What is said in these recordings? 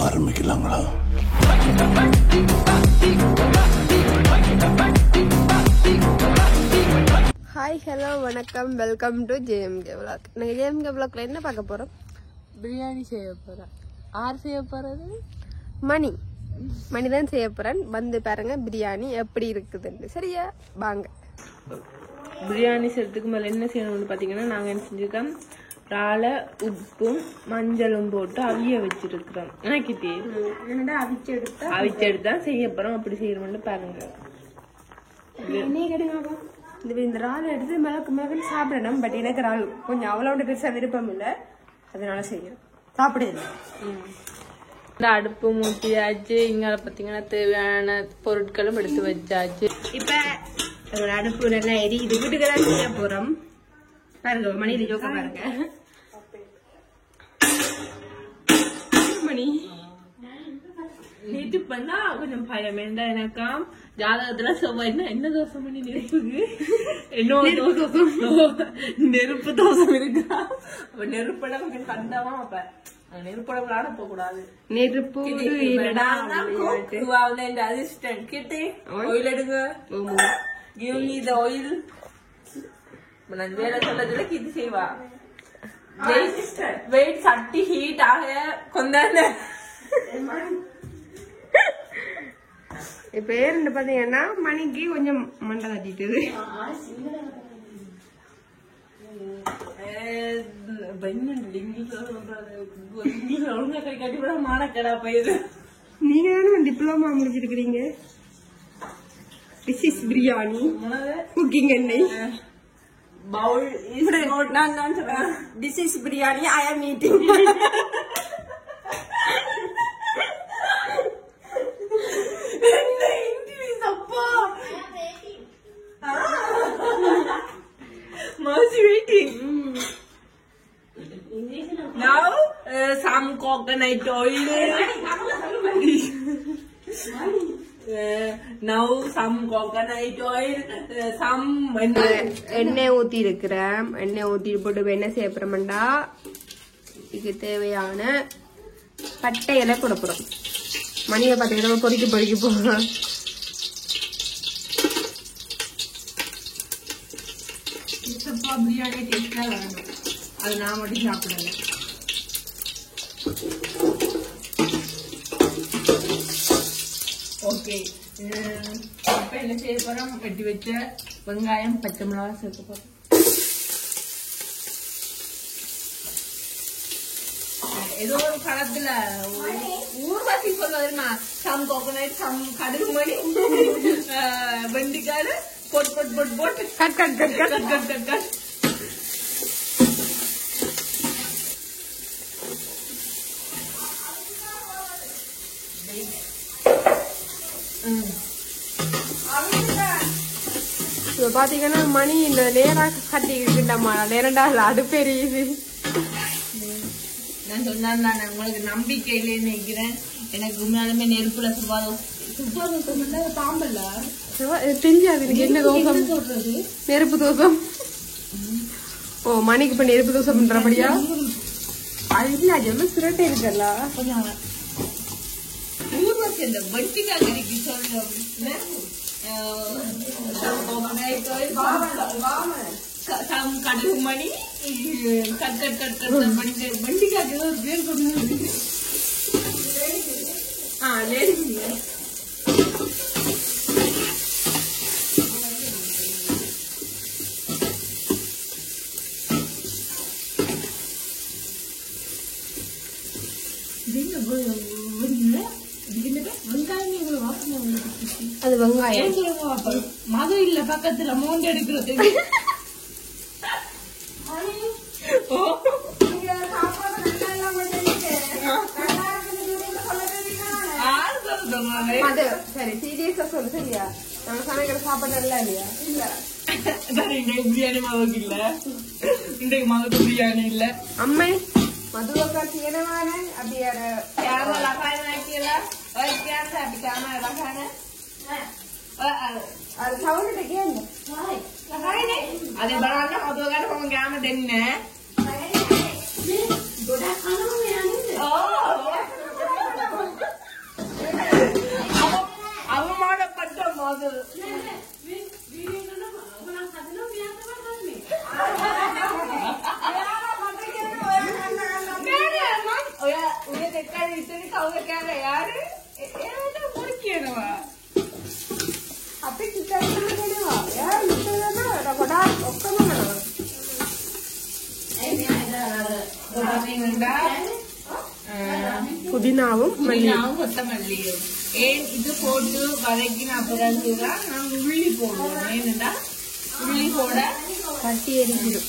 ஆரம்பிக்கலாங்களா? Hi hello வணக்கம், welcome to JMK vlog. நாங்கள் ஜேஎம்கே விளாக்ல என்ன பார்க்க போகிறோம்? பிரியாணி செய்ய போகிறேன். யார் செய்ய போகிறது? மணி தான் செய்ய போகிறேன். வந்து பாருங்க பிரியாணி எப்படி இருக்குதுன்னு. சரியா, வாங்க. பிரியாணி செய்யறதுக்கு மேலே என்ன செய்யணும்னு பார்த்தீங்கன்னா, நாங்கள் என்ன செஞ்சுருக்கோம், இறால உப்பும் மஞ்சளும் போட்டு அவிய வச்சிருக்கிறோம். எனக்கிட்டே அவிச்சு எடுத்தா செய்ய போகிறோம். அப்படி செய்யணும்னு பாருங்க. இந்த இறால் எடுத்து மிளகு சாப்பிடணும். பட் எனக்கு இறால் கொஞ்சம் அவ்வளோ பெருசாக விருப்பம் இல்லை, அதனால செய்யணும். சாப்பிடுது. இந்த அடுப்பு மூட்டியாச்சு. இங்கால பார்த்தீங்கன்னா தேவையான பொருட்களும் எடுத்து வச்சாச்சு. இப்போ அடுப்பு நல்லா இது வீட்டுக்கு தான் செய்ய போகிறோம். பாருங்க மணி இது ஜோக்க பாருங்க. மணி நேற்று பண்ணா கொஞ்சம் பயம் வேண்டாம். எனக்கா ஜாதகத்துல செவ்வாய்னா என்ன தோசம் பண்ணி நெருப்புக்கு நெருப்பு தோசம் இருக்கா? அப்ப நெருப்படம் கொஞ்சம் கண்டவா. அப்ப நெருப்படம் விளாட போக கூடாது. நெருப்பு அசிஸ்டன்ட் கிட்டே ஆயில் எடுங்க. Give me the oil. நான் வேலை சொல்றதுல இது செய்வா. வெயிட் சட்டி ஹீட் ஆக கொண்டாந்த. இப்ப ஏன்னு பாத்தீங்கன்னா மணிக்கு கொஞ்சம் மண்டை தட்டிட்டு நீங்க தானே டிப்ளமா முடிச்சிருக்கீங்க. This is biryani. Cooking எண்ணெய். Bowl is not. நான் சொல்றேன். This is biryani. I am eating. Waiting. Now some coconut oil. Now some coconut oil. Some எண்ணெய் ஊத்தி இருக்கிறேன். எண்ணெய் ஊத்தி போட்டு என்ன செய்ய போறோம்டா, இதுக்கு தேவையான பட்டை இலை போட போறோம். மணியை பாத்தீங்கன்னா பொறிக்க போறோம். பிரியாணி டேஸ்டா வேணும். அது நான் மட்டும் சாப்பிடல. ஓகே, இப்ப என்ன செய்ய போறோம், வெட்டி வச்ச வெங்காயம் பச்சை மிளகாய் சேர்க்க போறோம். ஏதோ ஒரு படத்துல ஊர்வாசி சொல்றதுன்னா சம் கோகனட் சம் கடுகு மணி வெண்டிக்காடு போட் போட் போட் போட் cut cut cut cut cut cut cut. இப்ப பாத்தீங்கன்னா மணி இந்த நேரா கட்டிக்கிட்டமா நேரண்டா அடுப்பெரியுது. நான் சொன்னா நான் உங்களுக்கு நம்பிக்கை இல்லைன்னு நினைக்கிறேன். எனக்கு உண்மையாலுமே நெருப்புல சுபாதம் பாம்பல்ல தெரியாது எனக்கு என்ன தோசம் சொல்றது. நெருப்பு தோசம். ஓ, மணிக்கு இப்ப நெருப்பு தோசம் பண்றபடியா? அது இல்ல, அது சுரட்டை இருக்குல்ல. ஊர்வசி அந்த வட்டிக்கா கறிக்கு சொல்றோம். கடுகு மணி கட் கட் கட் கட் வண்டிக்காக்கு ஒரு பேர் கொண்டு. அது வெங்காயம் மது இல்ல பக்கத்துல மோண்டு எடுக்கிறது. சரி, சீரியஸா சொல்லு. சரியா, நம்ம சமைக்கிற சாப்பாடு நல்லா இல்லையா? இல்ல, பிரியாணி மாவுக்கு இல்ல, இன்றைக்கு மாவுக்கு பிரியாணி இல்ல. அம்மை மதுவக்கா சீனமான அப்படியே அது சவுண்ட் கேங்க. அது பரவாயில்ல, மதுவக்கார உங்க கேம தென்ன தக்காளி இத்தனை கவுலக்காக யாரு ஏன்னா முடிக்கணுவா அப்படி சித்தா யார் கொடா ஒக்கமா புதினாவும் கொத்தமல்லியும் ஏன் இது போட்டு வதக்கின பிறகுதான் நாங்க உள்ளி போடுவோம். ஏன்னா உள்ளி போட கட்டி எரிஞ்சிடும்.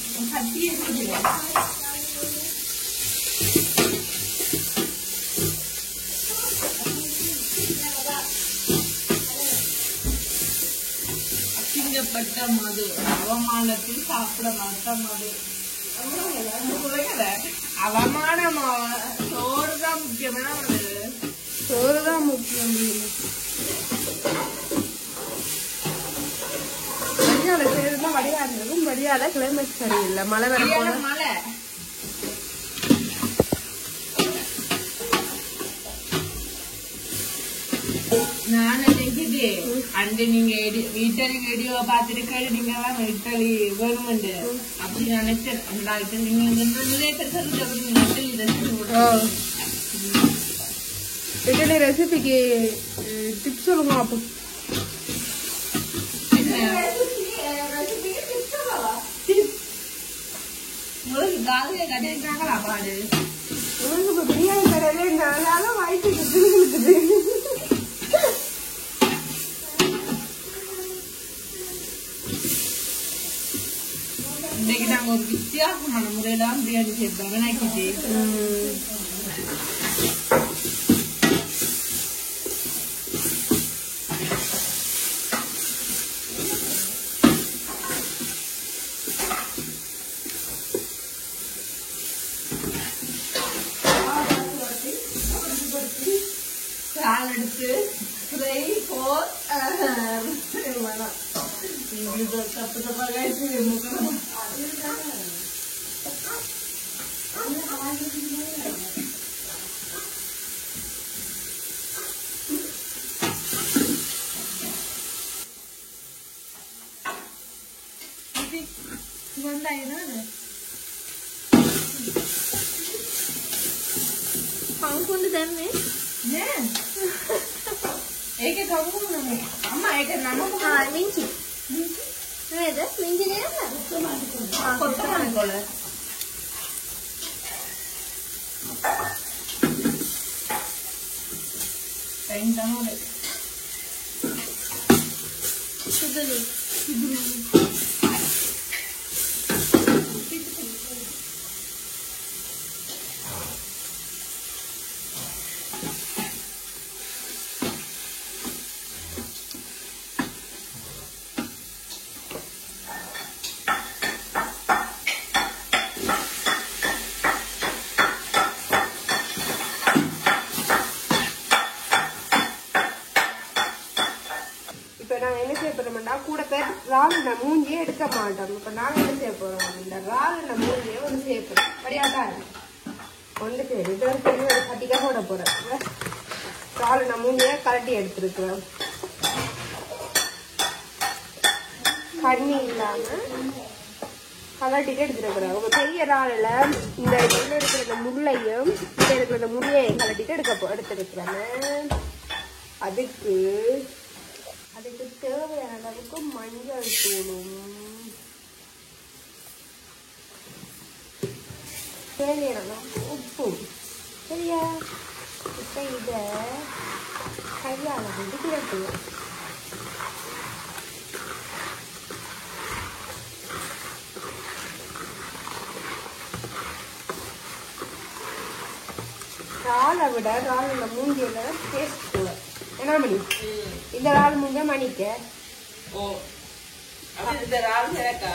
அசிங்கப்பட்ட மது அவமானத்தில் சாப்பிட மாட்ட மது அவமானமா சோறுதான் முக்கியமான சோறுதான் முக்கியம். வடியால செய்யறதுதான் வடியா இருந்ததும் வடியால கிளைமேட் சரியில்லை. மழை வர போல மழை நான் நினைக்கிட்டு அண்டு நீங்க இட்டலி வீடியோ பாத்துட்டு கேட்டீங்க இட்டலி கவர்மெண்ட் அப்படி நினைச்சேன். நீங்க நிறைய பேர் இட்டலி ரெசிபிக்கு டிப்ஸ் சொல்லுங்க. அப்போ உங்களுக்கு காலையில கட்டிருக்காங்களா பாடு உங்களுக்கு பிரியாணி தரவே நாளாலும் வாய்ப்பு இருக்குது. இன்னைக்கு நாங்க ஒரு வித்தியாசமான முறையில பிரியாணி செய்யறோம். வினாக்கிட்டு சால் எடுத்து ஃப்ரை போர் தப்பு தப்பா முகம் ಕೊಂಡು ತನ್ನಿ ಏಕೆ ಕಬ್ಬು ಅಮ್ಮ ಏಕೆ ನಮ್ಮ ಮಿಂಚಿ ಇದು ಮಿಂಚಿನೇ ಕೊತ್ತ ಮಾಡ್ಕೊಳ್ಳ ಟೈಮ್ ತಗೊಂಡೆ ಸುದ್ದಲಿ கூட பேர் ராலுன மூஞ்சியே எடுக்க மாட்டோம். இப்ப நாங்க என்ன செய்ய போறோம், இந்த ராலுன மூஞ்சியே ஒன்று செய்ய போறோம். படியாதான் ஒன்று சரி இது பெரிய ஒரு கட்டிக்காக போட போறோம். ராலுன மூஞ்சியை கரட்டி எடுத்துருக்கிறோம். கண்ணி இல்லாம கலட்டிட்டு எடுத்துருக்குறோம். உங்க பெரிய ராலுல இந்த இதுல இருக்கிற இந்த முள்ளையும் இங்க இருக்கிற இந்த முள்ளையும் கலட்டிட்டு எடுத்துருக்குறேன். அதுக்கு தேவையான அளவுக்கு மஞ்சள் தூளும் தேவையான அளவுக்கு உப்பும் சரியா. இப்ப இத கையால வந்து கிளட்டுவோம். ராலை விட ராலுல மூஞ்சியில டேஸ்ட் கூட என்ன மணி இந்த ரால் மூஞ்ச மணிக்க இந்த ரால் சேக்கா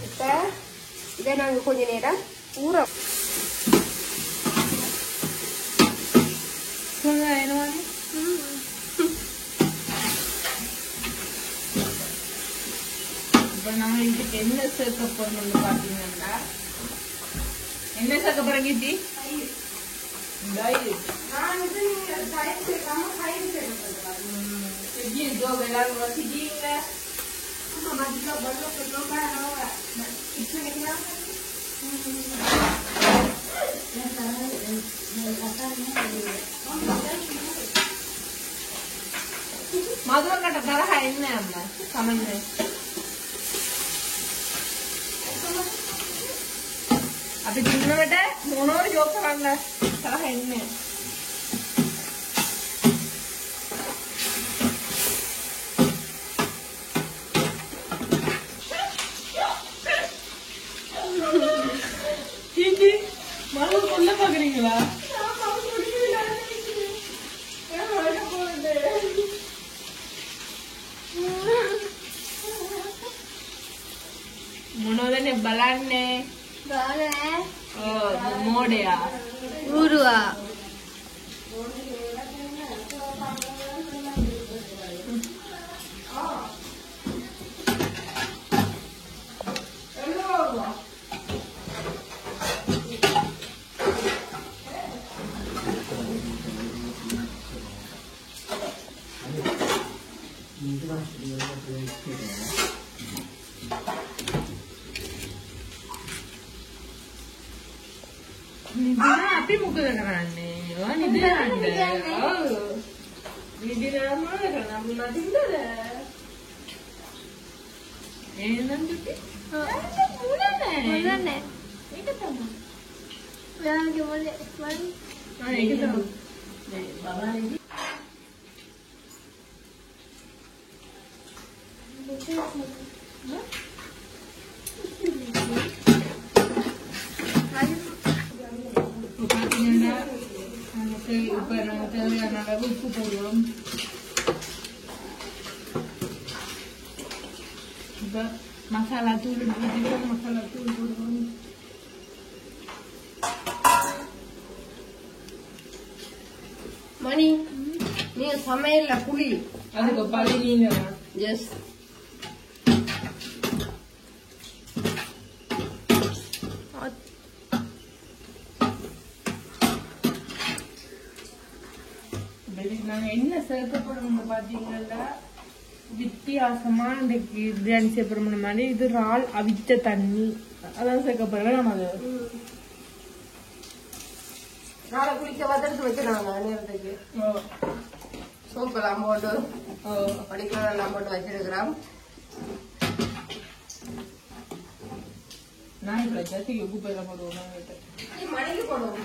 இப்ப இதை நாங்க கொஞ்ச நேரம் ஊற இப்ப நம்ம இதுக்கு என்ன சேர்க்க போறோம்னு பாத்தீங்கன்னா என்ன சேர்க்க போறோம் கீர்த்தி? என்ன அம்மா சமைங்க அப்படி சின்ன விட்ட 3 யோசிக்கிறாங்க என்ன மழை கொள்ள பாக்குறீங்களா මොනවදනේ බලන්නේ මෝඩයා ஊருவா අපි මොකද කරන්නේ? ඔය නිදිරන්නේ. ඔව්. නිදිරම මොකද කරන්නේ? අපි නදින්නද? එහෙනම් දුකේ. මොනනේ ඒක තමයි. ඔයාගේ මොලේ ඒක තමයි. බබා ඉන්නේ. உப்பு போடுவோம் இப்ப மசாலா தூள் மசாலா தூள் போடுவோம் மணி நீ சமையல்ல புளி அதுக்கு பழி நீங்க எஸ் நாங்க என்ன சேர்க்க போறோம்னு பாத்தீங்கன்னா வித்தியாசமா இன்றைக்கு பிரியாணி செய்யப்படுற மாதிரி இது இறால் அவிச்ச தண்ணி அதான் சேர்க்க போறோம் நம்ம அது நாளை குளிக்க வதற்கு வைக்கிறாங்க நேரத்துக்கு சோப்பு எல்லாம் போட்டு படிக்கலாம் எல்லாம் போட்டு வச்சிருக்கிறோம் நான் இப்ப ஜாஸ்திக்கு உப்பு பயில போடுவோம் மணிக்கு போடுவோம்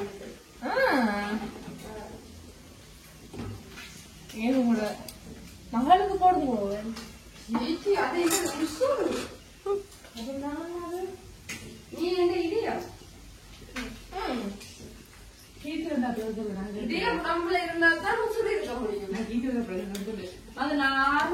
ஏன் உங்களோட மகளுக்கு போடுங்க நீ என்ன இல்லையா நம்மள இருந்தா தான் உசுறு இருக்க முடியும் அது நான்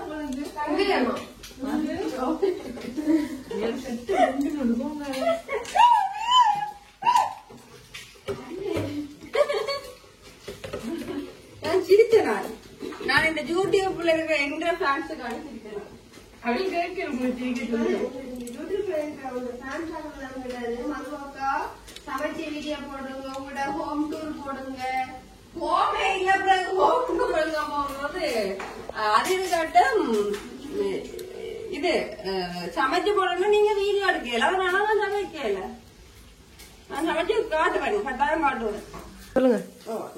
நான் சிரிச்சேன் நான் இந்த யூடியூப்ல இருக்கிற எங்க ஃபேன்ஸுக்கு அனுப்பிச்சிருக்கேன் அப்படி கேட்கிறேன் யூடியூப்ல இருக்கிற ஒரு ஃபேன்ஸ் கிடையாது மதுவாக்கா சமைச்ச வீடியோ போடுங்க உங்களோட ஹோம் டூர் போடுங்க ஹோமே இல்ல பிறகு ஹோம் டூர் போகும்போது அது இருக்கட்டும் இது சமைச்சு போடணும் நீங்க வீடியோ எடுக்கல அதனால நான் சமைக்கல நான் சமைச்சு காட்டுவேன் கட்டாயம் காட்டுவேன் சொல்லுங்க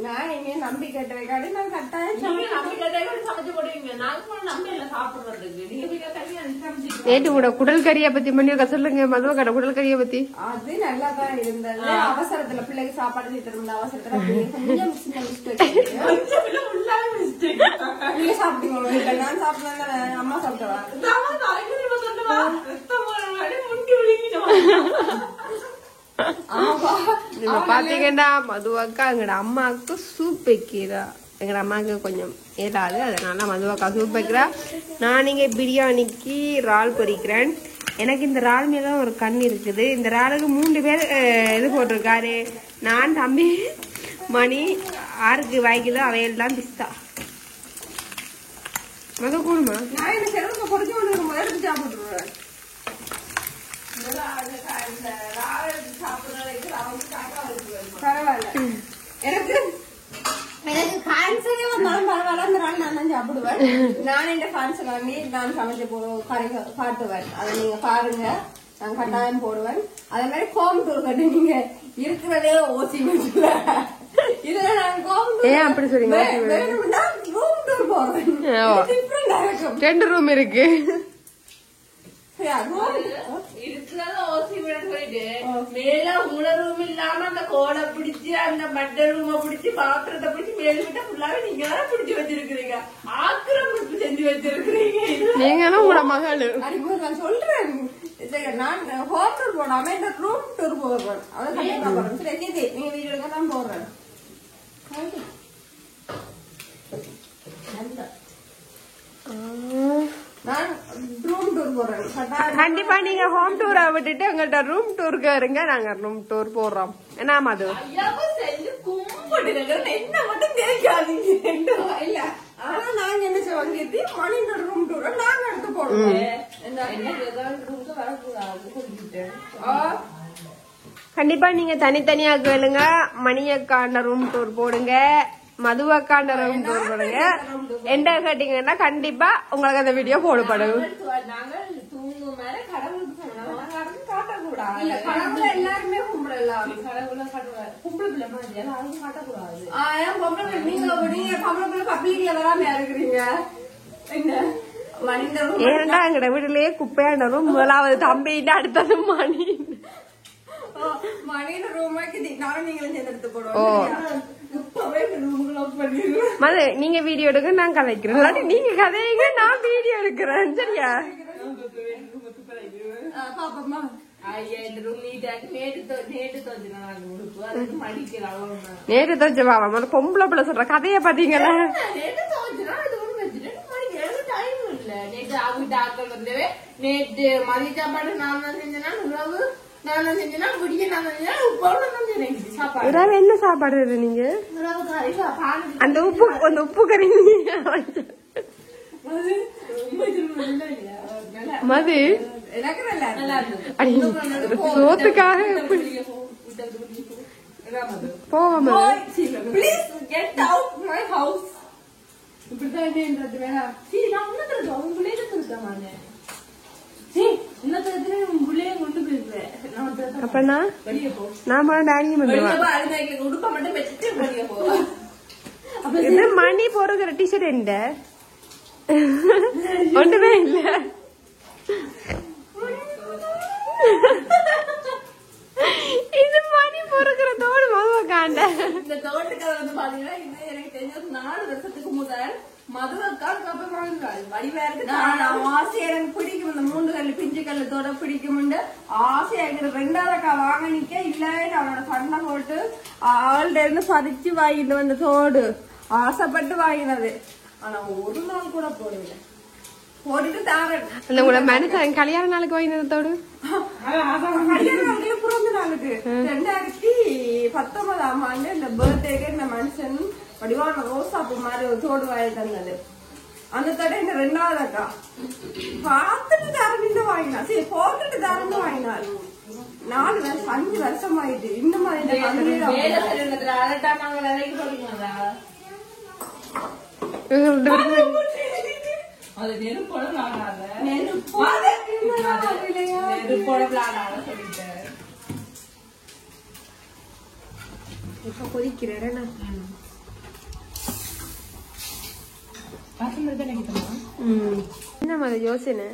நான் இனிமே நம்பி கேட்டவைக்காடி நான் கட்டாயம் சமைச்சு போடுவீங்க நாங்க நம்பில சாப்பிடுறதுக்கு நீங்க நேற்று கூட குடல் கறியை பத்தி பண்ணிருக்க சொல்லுங்க மதுவ கடை குடல் கறியை பத்தி அது நல்லா தான் இருந்தது அவசரத்துல பிள்ளைக்கு சாப்பாடு செய்யறது அவசரத்துல கொஞ்சம் சின்ன மிஸ்டேக் நீங்க சாப்பிட்டீங்க நான் சாப்பிட்டேன் அம்மா சாப்பிட்டவா பாத்தீங்கன்னா மதுவாக்கா எங்கட அம்மாவுக்கு சூப் வைக்கிறா எங்கட அம்மாவுக்கு கொஞ்சம் ஏறாது அதனால மதுவாக்கா சூப் வைக்கிறா நான் இங்க பிரியாணிக்கு இறால் பொரிக்கிறேன் எனக்கு இந்த இறால் மேல ஒரு கண் இருக்குது இந்த இறாலுக்கு 3 பேர் இது போட்டிருக்காரு நான் தம்பி மணி 6 வாய்க்குதோ அவையெல்லாம் பிஸ்தா மது கூடுமா நான் இந்த செலவுக்கு பொறுத்து கொண்டு முதல்ல சாப்பிட்டுருவேன் பரவாயில்ல எனக்கு கேன்சரே வந்தாலும் பரவாயில்ல அந்த நாள் நான் தான் சாப்பிடுவேன் நான் இந்த கேன்சராண்டி நான் சமைச்சு கறி காட்டுவேன் அதை நீங்க பாருங்க நான் கட்டாயம் போடுவேன் அதே மாதிரி ஹோம் டூர் கட்டி நீங்க இருக்கிறதே ஓசி இதுல நான் ஹோம் ஏன் அப்படி சொல்றீங்க வேணும்னா ரூம் டூர் போறேன். டிஃபரெண்டா இருக்கும். 2 ரூம் இருக்கு. இருக்கிறத ஓசி விட போயிட்டு மேல உங்கள ரூம் இல்லாம அந்த கோடை பிடிச்சு அந்த மட்ட ரூம பிடிச்சு பாத்திரத்தை பிடிச்சு மேல விட்ட ஃபுல்லாவே நீங்க தான் பிடிச்சு வச்சிருக்கிறீங்க. ஆக்கிரமிப்பு செஞ்சு வச்சிருக்கிறீங்க. நீங்களும் உங்களோட மகள். நான் சொல்றேன் நான் ஹோம் டூர் போடாம இந்த ரூம் டூர் போடுறேன். அதை கண்டிப்பா போறேன். சரி நீங்க வீடியோக்கு தான் போடுறேன். நான் ரூம் டூர் போடுறேன். கண்டிப்பா நீங்க ஹோம் டூரை விட்டுட்டு எங்கள்கிட்ட ரூம் டூருக்கு இருங்க. நாங்க ரூம் டூர் போடுறோம். என்ன மது செஞ்சு கும்பிட்டு என்ன மட்டும் தெரியாதீங்க. இல்ல ஆனா நாங்க என்ன செய்வாங்க மணியோட ரூம் டூரை நாங்க எடுத்து போடுவோம். கண்டிப்பா நீங்க தனித்தனியா கேளுங்க. மணியக்காண்ட ரூம் டூர் போடுங்க, மதுவக்காண்ட ரூம் டூர் போடுங்க. என்ன கேட்டீங்கன்னா கண்டிப்பா உங்களுக்கு அந்த வீடியோ போடப்படும். எல்லாருமே கும்பிடலாம். நீங்க பப்ளிக்ல வராம இருக்கிறீங்க. ஏன்டா எங்கட வீட்டுலயே குப்பையான ரூம் முதலாவது தம்பின்னு அடுத்தது மணி. மணியோட ரூமாக்கு நானும் நீங்களும் சேர்ந்து எடுத்து போடுவோம். மது நீங்க வீடியோ எடுக்க நான் கதைக்கிறேன், இல்லாட்டி நீங்க கதைங்க நான் வீடியோ எடுக்கிறேன். சரியா? பாப்பமா நேற்று தோச்சு பாவா பொம்பளை பிள்ளை சொல்ற கதைய பாத்தீங்களா? நேற்று மதிய சாப்பாடு நான் தான் செஞ்சேன்னா உணவு நான் தான் செஞ்சேன்னா குடிக்க நான் தான் சாப்பாடு. என்ன சாப்பாடு நீங்க? அந்த உப்பு கறி மது சோத்துக்காக போவோம். அப்பனா நாம டாடியும் மணி போடுகிற டிஷர்ட் என்ன ஒன்றுமே இல்ல. இது மணி பொறுக்கிற தோடு மதுவக்காண்ட. இந்த தோட்டுக்கார வந்து பாத்தீங்கன்னா இது எனக்கு தெரிஞ்ச 4 வருஷத்துக்கு முதல் மதுவக்கால் வடிவா இருக்கு. ஆசையா எனக்கு பிடிக்கும். இந்த 3 கல்லு 5 கல்லு தோட பிடிக்கும். ஆசையா இருக்கிற 2வது அக்கா வாங்கினிக்க இல்ல அவனோட சண்டை போட்டு ஆள்கிட்ட இருந்து பறிச்சு வாங்கிட்டு வந்த தோடு ஆசைப்பட்டு வாங்கினது. ஆனா ஒரு நாள் கூட போடல. போட்டுட்டு தாரன் அந்த கூட மனுஷன் கல்யாண நாளுக்கு வாங்கினதோடு கல்யாண நாளுக்கு பிறந்த நாளுக்கு 2019ஆம் ஆண்டு இந்த பர்த்டேக்கு இந்த மனுஷன் வடிவான ரோசாப்பு மாதிரி ஒரு தோடு வாங்கி தந்தது. அந்த தடவை இந்த 2வது அக்கா பார்த்துட்டு தாரன்னு வாங்கினா. சரி போட்டுட்டு தாரன்னு வாங்கினாள். 4 வருஷம் 5 வருஷம் ஆயிட்டு இன்னும் அது நெருப்போட விளாடாத சொல்லிட்டேன். இப்ப கொதிக்கிறேன். என்ன மாதிரி யோசனை?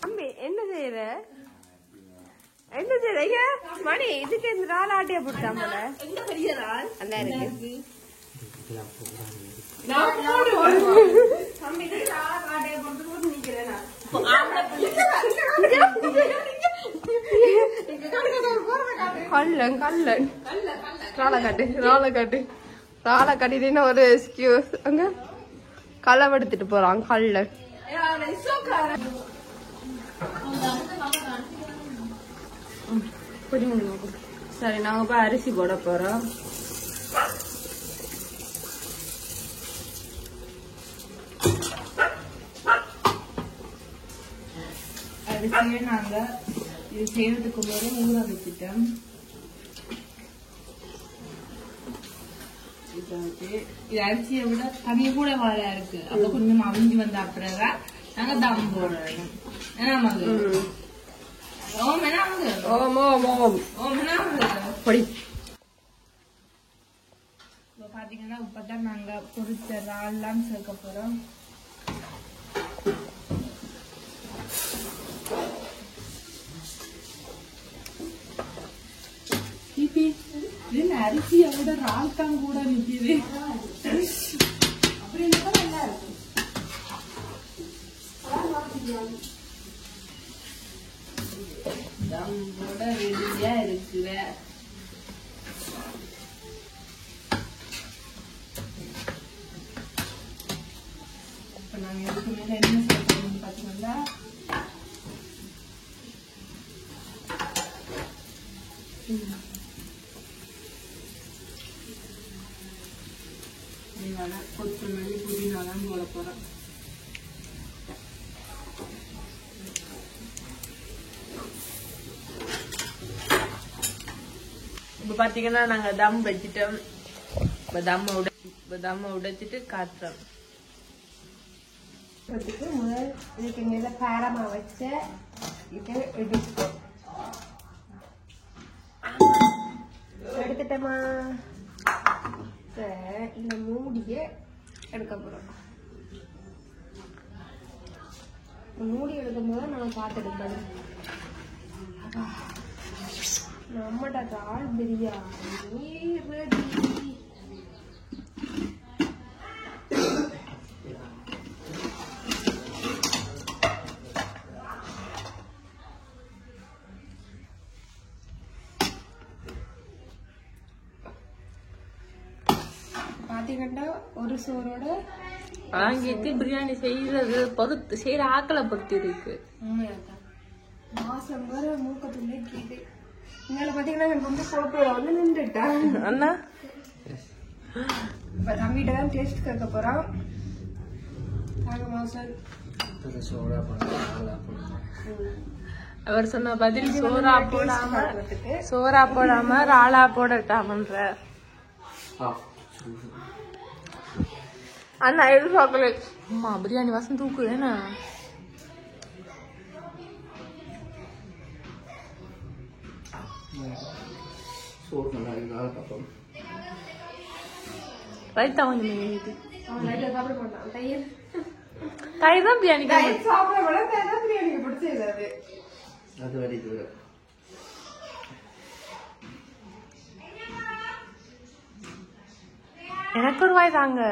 தம்பி என்ன செய்யற? என்ன செய்யறீங்க? மணி இதுக்கு இந்த ரால் ஆட்டியா போட்டா போல அந்த இருக்கு. கல்லன் கல்லன் ராலை காட்டு ராலை காட்டு ராலை காட்டிட்டு ஒரு எக்ஸ்கியூஸ் அங்க களவு எடுத்துட்டு போறான் கல்லன். சரி நாங்க போய் அரிசி போட போறோம். அரிசியை நாங்க இது செய்யறதுக்கு போது ஊற வச்சுட்டோம். இது அரிசியை விட தனிய கூட வாழையா இருக்கு. அப்ப கொஞ்சம் அவிஞ்சு வந்த அப்புறம் நாங்க தம் போடுறோம். என்ன மகு? ஓம் என்ன மகு? ஓம் ஓம் ஓம் ஓம் என்ன மகு? பொடி. இப்போ பாத்தீங்கன்னா இப்பதான் நாங்க பொரிச்ச இறால்லாம் சேர்க்க போறோம். அரிசியை விட இறால் தான் கூட நிக்குது. அப்படி இருந்தா நல்லா இருக்கும். தம்போட ரெடியா இருக்கிற இப்ப நாங்க இதுக்கு மேல என்ன செய்யணும் பாத்தீங்கன்னா கொத்தமல்லி புதினா தான் போட போறோம். இப்ப பாத்தீங்கன்னா நாங்க தம் வச்சுட்டோம். தம்ம உடைச்சிட்டு காட்டுறோம். முதல் இதுக்கு மேல காரமா வச்ச இது எடுப்போம். எடுத்துட்டோமா? இந்த மூடிய எடுக்க போறோம். மூடி எடுக்கும் போது நான் பார்த்துட்டு நம்மட இறால் பிரியாணி ரெடி. பாத்தீங்கன்னா ஒரு சோறோட வாங்கிட்டு பிரியாணி செய்யறது பொறுத்து செய்யற ஆக்களை பொறுத்து இருக்கு. மாசம் வர மூக்கத்துள்ளே கீது. இங்க பாத்தீங்கன்னா என் வந்து போட்டோட வந்து நின்றுட்டான் அண்ணா. இப்ப தம்பிகிட்ட தான் டேஸ்ட் கேட்க போறோம். தாங்க மாசம் அவர் சொன்ன பதில் சோறா போடாம ராளா போடட்டாமன்ற. அண்ணா எதிர்பார்க்கல. அம்மா பிரியாணி வாசம் தூக்குதுன்னா ரைத்தா கொஞ்சம் சாப்பிட மாட்டான். தயிர் தயிர் தான் பிரியாணி சாப்பிட விட தான் பிரியாணிக்கு பிடிச்சது அது. எனக்கு ஒரு வாய் தாங்க.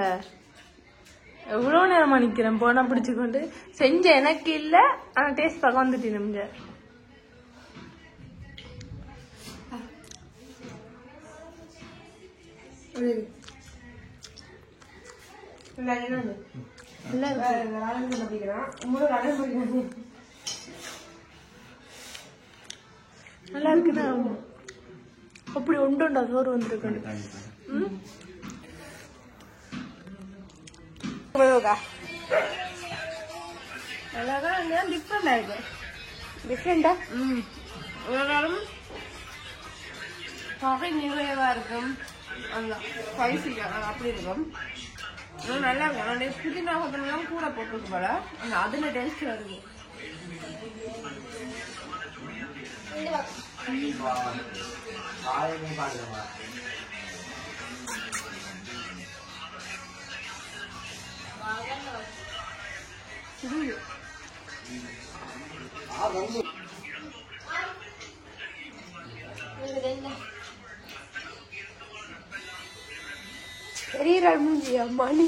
எவ்வளவு நேரமா நிக்கிறேன் போனா பிடிச்சுக்கொண்டு. செஞ்ச எனக்கு இல்ல, ஆனா டேஸ்ட் பார்க்க வந்துட்டு நிமிஞ்ச. நல்லா இருக்குன்னா அப்படி உண்டுண்டா சோறு வந்துருக்கு. டிஃப்ரெண்டா இருக்கு. டிஃப்ரெண்டா ஒரு கறி நிறைவா இருக்கும். ஸ்பைசி அப்படி இருக்கும். நல்லா இருக்கும். புதினா கொத்தமல்லாம் கூட போட்டுருக்கு போல. அதுல டேஸ்ட் வருது. எரியறாள் மூஞ்சியா மணி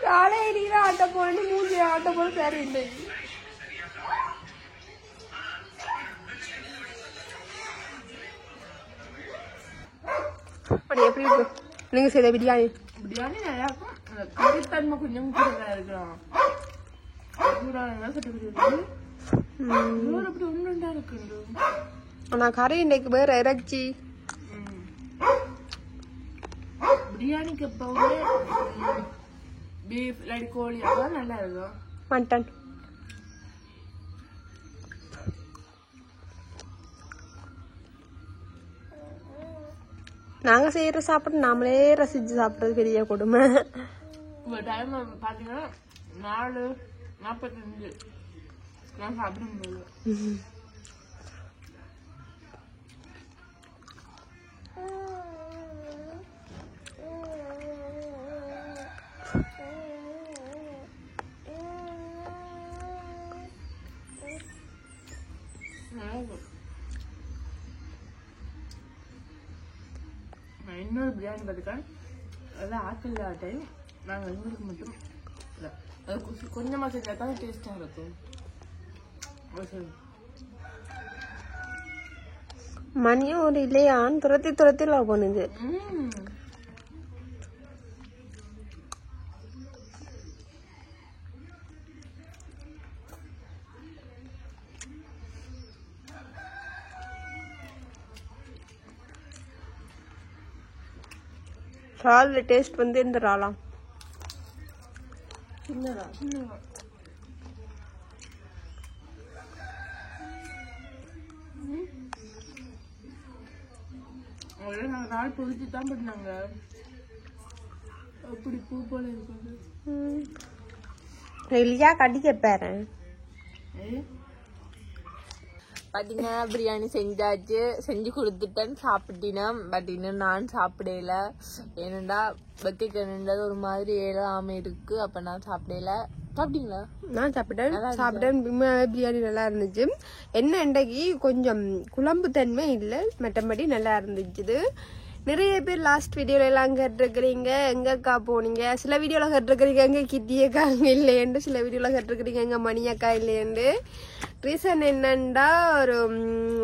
காலை எரியற ஆட்ட போறேன்னு மூஞ்சி ஆட்ட போற சரி இல்லை. எப்படி இருக்கு நீங்க செய்த பிரியாணி? பிரியாணி நல்லா இருக்கும். கறித்தன்மை கொஞ்சம் கூட இருக்கலாம். அப்படி ஒன்றுண்டா இருக்கு. ஆனா கறி இன்னைக்கு வேற இறைச்சி. பிரியாணிக்கு எப்பவுமே பீஃப் இல்லாட்டி கோழி அதான் நல்லா இருக்கும். மட்டன் நாங்க செய்யற சாப்பிட்டு நாமளே ரசிச்சு சாப்பிடுறது பெரிய கொடுமை. டைம் பாத்தீங்கன்னா 4 45 நான் சாப்பிடும்போது இன்னொரு பிரியாணி பார்த்துக்கா அதான் ஆப்பிள் டைம் நாங்கள் எங்களுக்கு மட்டும் இல்லை அது கொஞ்சமாக செஞ்சால் தான் டேஸ்ட்டாக இருக்கும். மணியும் ஒரு இல்லையான்னு துரத்தி லவ் பண்ணுது. ரால் டேஸ்ட் வந்து இந்த ராலா சின்னதா நாங்கள் ரால் பொறிச்சு தான் பண்ணாங்க. அப்படி பூ போல இருக்காது இல்லையா கடிக்க பேரன். பாத்தீங்கன்னா பிரியாணி செஞ்சாச்சு, செஞ்சு கொடுத்துட்டேன், சாப்பிட்டினேன். பட் இன்னும் நான் சாப்பிடல. ஏனண்டா வெக்கைக்கிழது ஒரு மாதிரி ஏழாம இருக்கு. அப்ப நான் சாப்பிடல. சாப்பிட்டீங்களா? நான் சாப்பிட்டேன். பிரியாணி நல்லா இருந்துச்சு. என்ன இன்றைக்கு கொஞ்சம் குழம்பு தன்மை இல்லை, மற்றபடி நல்லா இருந்துச்சு. நிறைய பேர் லாஸ்ட் வீடியோல எல்லாம் கேட்டிருக்கிறீங்க எங்கக்கா போனீங்க, சில வீடியோல கேட்டிருக்கிறீங்க எங்க கிட்டியக்கா அங்க இல்லையண்டு, சில வீடியோல கேட்டிருக்கிறீங்க எங்க மணியக்கா இல்லையண்டு. ரீசன் என்னண்டா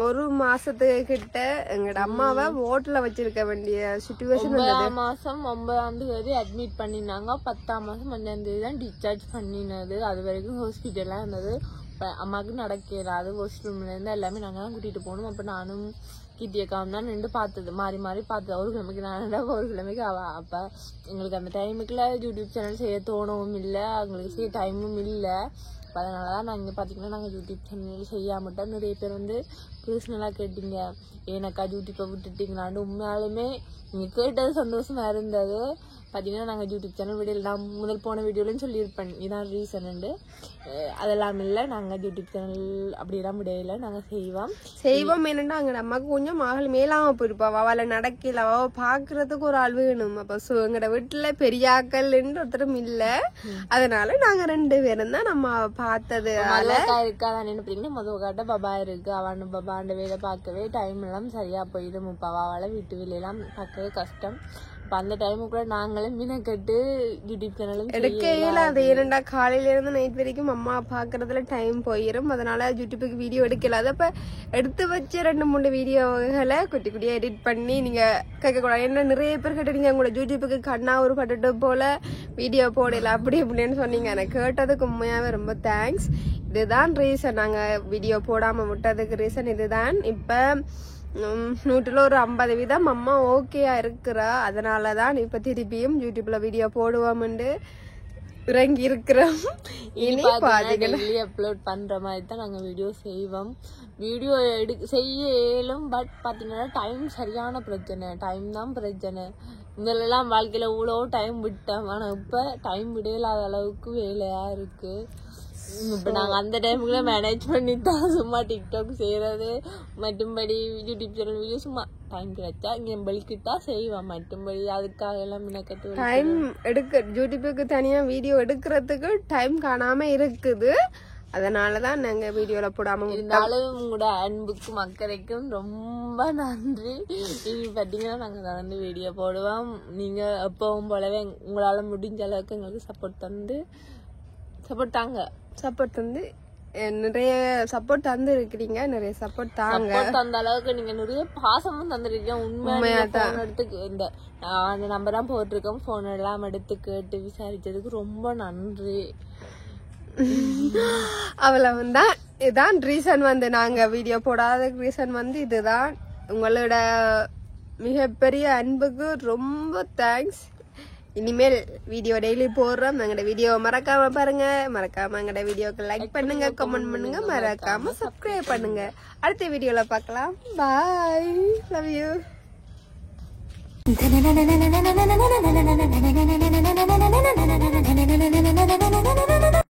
ஒரு மாசத்துக்கு கிட்ட எங்கட அம்மாவை ஓட்டல வச்சிருக்க வேண்டிய சிச்சுவேஷன். 9ஆம் மாசம் 9ஆம் தேதி அட்மிட் பண்ணினாங்க. 10ஆம் மாசம் 5ஆம் தேதி தான் டிஸ்சார்ஜ் பண்ணினது. அது வரைக்கும் ஹாஸ்பிட்டலா இருந்தது. அம்மாவுக்கு நடக்கிறாது. வாஷ்ரூம்ல இருந்து எல்லாமே நாங்க தான் கூட்டிட்டு போனோம். அப்ப நானும் கிட்டியக்காவும் தான் நின்று பார்த்தது, மாறி மாறி பார்த்தது. ஒரு கிழமைக்கு நான்டா, ஒரு கிழமைக்கு அவ. அப்ப எங்களுக்கு அந்த டைமுக்குள்ள யூடியூப் சேனல் செய்ய தோணவும் இல்லை, அவங்களுக்கு செய்ய டைமும் இல்லை. அதனாலதான் நாங்க பாத்தீங்கன்னா நாங்க யூடியூப் சேனல் செய்யாமட்டோம். நிறைய பேர் வந்து பர்சனலா கேட்டீங்க ஏனக்கா யூடியூப்பை விட்டுட்டீங்களான்னு. உண்மையாலுமே நீங்க கேட்டது சந்தோஷமா இருந்தது. பாத்தீங்கன்னா நாங்க யூடியூப் சேனல் வீடியோ நான் முதல் போன வீடியோலன்னு சொல்லியிருப்பேன், இதான் ரீசன். அதெல்லாம் இல்லை, நாங்க யூடியூப் சேனல் அப்படியெல்லாம் முடியல, நாங்க செய்வோம். என்னன்னா அங்க அம்மாவுக்கு கொஞ்சம் மகள் மேலாம போயிருப்பா, அவளை நடக்கல, அவ பாக்குறதுக்கு ஒரு ஆள் வேணும். அப்ப எங்கட வீட்டுல பெரியாக்கள் ஒருத்தரும் இல்ல, அதனால நாங்க 2 பேரும் தான் நம்ம பார்த்தது. இருக்கா நினைப்பீங்கன்னா மதுவக்காட்ட பபா இருக்கு, அவனு பபாண்ட வேலை பார்க்கவே டைம் எல்லாம் சரியா போயிடும். அவளை வீட்டு வேலையெல்லாம் பார்க்கவே கஷ்டம். அந்த டைமுக்குள்ள நாங்களே மீனக்கட்டு யூடியூப் சேனலும் எடுக்க இயலாது. ஏனண்டா காலையில இருந்து நைட் வரைக்கும் அம்மா பாக்குறதுல டைம் போயிடும். அதனால யூடியூபுக்கு வீடியோ எடுக்கலாது. அப்ப எடுத்து வச்ச 2-3 வீடியோகளை குட்டி குட்டியா எடிட் பண்ணி நீங்க கேட்கக்கூடாது. ஏன்னா நிறைய பேர் கேட்டீங்க உங்களோட யூடியூபுக்கு கண்ணா ஒரு பட்டு போல வீடியோ போடல அப்படி இப்படின்னு சொன்னீங்க. எனக்கு கேட்டதுக்கு உண்மையாவே ரொம்ப தேங்க்ஸ். இதுதான் ரீசன் நாங்க வீடியோ போடாம விட்டதுக்கு ரீசன் இதுதான். இப்ப 100ல ஒரு 50% அம்மா ஓகேயா இருக்கிறா. அதனாலதான் இப்ப திருப்பியும் யூடியூப்ல வீடியோ போடுவோம்னு இறங்கி இருக்கிறோம். இனி பாத்தீங்கன்னா அப்லோட் பண்ற மாதிரி தான் நாங்க வீடியோ செய்வோம். வீடியோ செய்ய இயலும். பட் பாத்தீங்கன்னா டைம் சரியான பிரச்சனை, டைம் தான் பிரச்சனை. இதெல்லாம் வாழ்க்கையில இவ்வளோ டைம் விட்டோம். ஆனா இப்ப டைம் விடையில்லாத அளவுக்கு வேலையா இருக்கு. இப்ப நாங்க அந்த டைமுக்குள்ள மேனேஜ் பண்ணித்தான் சும்மா டிக்டாக் செய்யறது, மற்றும்படி யூடியூப் சேனல் வீடியோ சும்மா டைம் கிடைச்சா இங்க பலிக்கிட்டா செய்வோம். மற்றும்படி அதுக்காக எல்லாம் மினக்கட்டு டைம் எடுக்க யூடியூபுக்கு தனியா வீடியோ எடுக்கிறதுக்கு டைம் காணாம இருக்குது. அதனாலதான் நாங்க வீடியோல போடாம இருந்தாலும் உங்களோட அன்புக்கும் அக்கறைக்கும் ரொம்ப நன்றி. இனி பாத்தீங்கன்னா நாங்க தொடர்ந்து வீடியோ போடுவோம். நீங்க எப்பவும் போலவே உங்களால முடிஞ்ச அளவுக்கு எங்களுக்கு சப்போர்ட் தந்து நிறைய சப்போர்ட் தந்து இருக்கிறீங்க. நிறைய சப்போர்ட் தாங்க. அந்த அளவுக்கு நீங்க நிறைய பாசமும் தந்துருக்கீங்க. உண்மையா எடுத்து இந்த நம்பர் தான் போட்டிருக்கோம். போன் எல்லாம் எடுத்து கேட்டு விசாரிச்சதுக்கு ரொம்ப நன்றி. அவ்வளவுதான். இதுதான் ரீசன் வந்து நாங்க வீடியோ போடாத ரீசன் வந்து இதுதான். உங்களோட மிகப்பெரிய அன்புக்கு ரொம்ப தேங்க்ஸ். இனிமேல் வீடியோ டெய்லி போடுறோம். எங்களோட வீடியோ மறக்காம பாருங்க. மறக்காம எங்களோட வீடியோக்கு லைக் பண்ணுங்க, கமெண்ட் பண்ணுங்க, மறக்காம சப்ஸ்கிரைப் பண்ணுங்க. அடுத்த வீடியோல பார்க்கலாம். பாய், லவ் யூ.